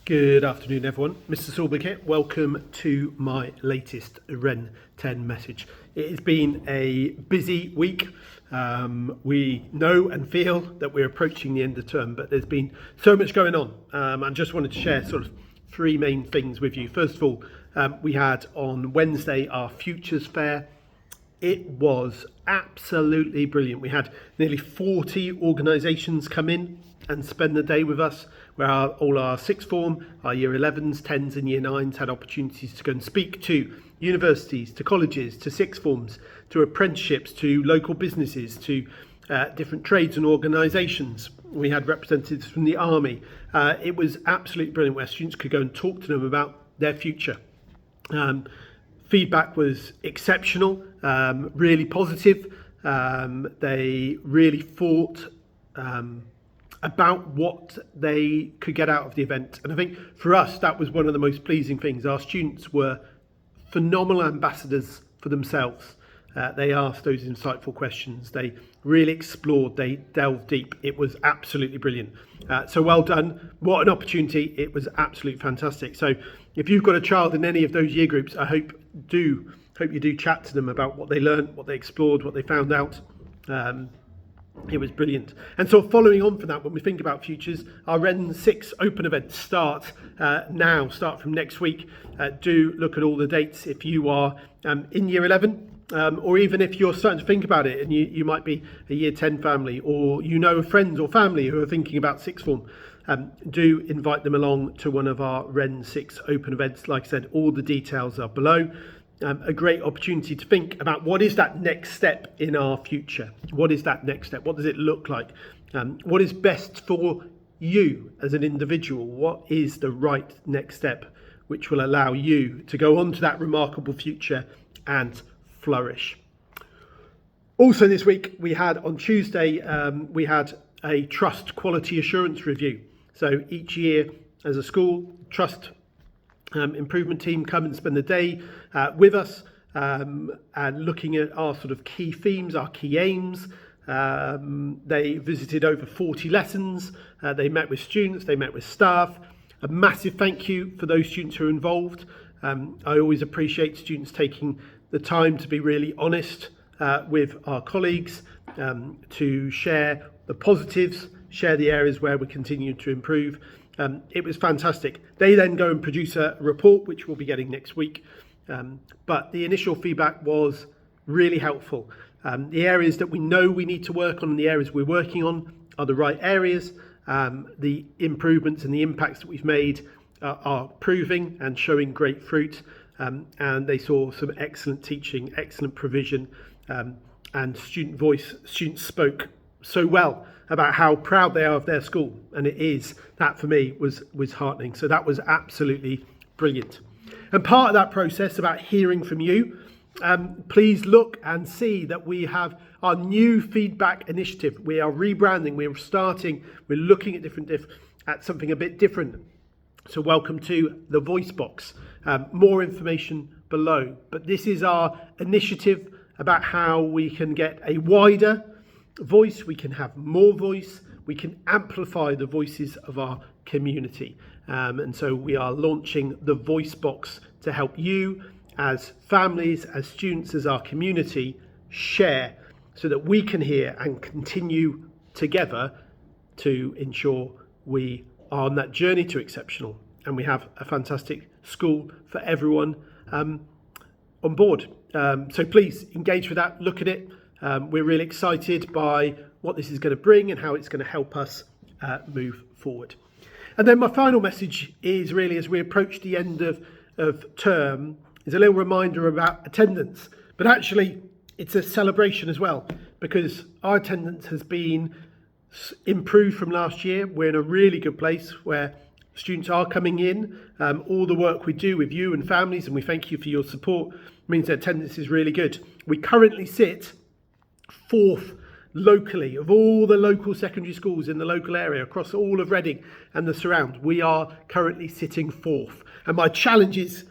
Good afternoon, everyone. Mr. Salberg here. Welcome to my latest Wren 10 message. It has been a busy week. We know and feel that we're approaching the end of term, but there's been so much going on. I just wanted to share sort of three main things with you. First of all, we had on Wednesday our Futures Fair. It was absolutely brilliant. We had nearly 40 organisations come in and spend the day with us, where all our sixth form, our year 11s, 10s and year 9s had opportunities to go and speak to universities, to colleges, to sixth forms, to apprenticeships, to local businesses, to different trades and organisations. We had representatives from the army. It was absolutely brilliant, where students could go and talk to them about their future. Feedback was exceptional, really positive. They really thought about what they could get out of the event. And I think for us, that was one of the most pleasing things. Our students were phenomenal ambassadors for themselves. They asked those insightful questions. They really explored, they delved deep. It was absolutely brilliant. So well done. What an opportunity. It was absolutely fantastic. So if you've got a child in any of those year groups, I hope you do chat to them about what they learned, what they explored, what they found out. It was brilliant. And so following on from that, when we think about futures, our Wren 6 open events start from next week. Do look at all the dates if you are in year 11, or even if you're starting to think about it and you might be a year 10 family, or you know friends or family who are thinking about sixth form. Do invite them along to one of our Wren 6 open events. Like I said, all the details are below. A great opportunity to think about what is that next step in our future. What is that next step? What does it look like? What is best for you as an individual? What is the right next step which will allow you to go on to that remarkable future and flourish? Also this week, we had on Tuesday, we had a trust quality assurance review. So each year as a school, trust improvement team come and spend the day with us and looking at our sort of key themes, our key aims. They visited over 40 lessons. They met with students, they met with staff. A massive thank you for those students who are involved. I always appreciate students taking the time to be really honest with our colleagues, to share the positives, share the areas where we continue to improve. It was fantastic. They then go and produce a report, which we'll be getting next week. But the initial feedback was really helpful. The areas that we know we need to work on and the areas we're working on are the right areas. The improvements and the impacts that we've made are proving and showing great fruit. And they saw some excellent teaching, excellent provision, and student voice. Students spoke so well about how proud they are of their school, and that for me was heartening. So that was absolutely brilliant. And part of that process about hearing from you, please look and see that we have our new feedback initiative. We are rebranding, we're looking at something a bit different. So welcome to the voice box. More information below, but this is our initiative about how we can get a wider voice, we can have more voice, we can amplify the voices of our community. And so we are launching the voice box to help you as families, as students, as our community share, so that we can hear and continue together to ensure we are on that journey to exceptional and we have a fantastic school for everyone on board. So please engage with that, look at it. We're really excited by what this is going to bring and how it's going to help us move forward. And then my final message is really, as we approach the end of term, is a little reminder about attendance. But actually, it's a celebration as well, because our attendance has been improved from last year. We're in a really good place where students are coming in. All the work we do with you and families, and we thank you for your support, means that attendance is really good. We currently sit 4th locally of all the local secondary schools in the local area across all of Reading and the surround. We are currently sitting 4th. And my challenge is,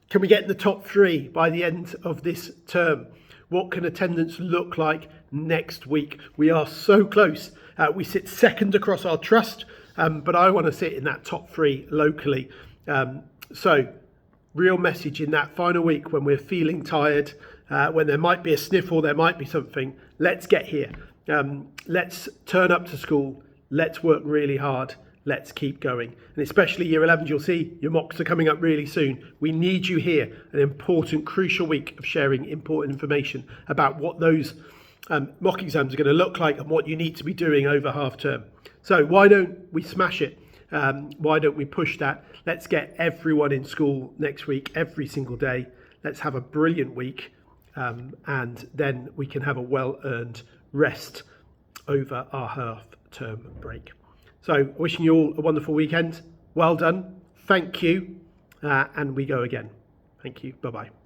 can we get in the top 3 by the end of this term? What can attendance look like next week? We are so close. We sit 2nd across our trust but I want to sit in that top 3 locally. So real message in that final week when we're feeling tired, when there might be a sniffle, there might be something, let's get here. Let's turn up to school. Let's work really hard. Let's keep going. And especially year 11s, you'll see your mocks are coming up really soon. We need you here. An important, crucial week of sharing important information about what those mock exams are going to look like and what you need to be doing over half term. So why don't we smash it? Why don't we push that? Let's get everyone in school next week, every single day. Let's have a brilliant week. And then we can have a well-earned rest over our half-term break. So wishing you all a wonderful weekend. Well done. Thank you. And we go again. Thank you. Bye-bye.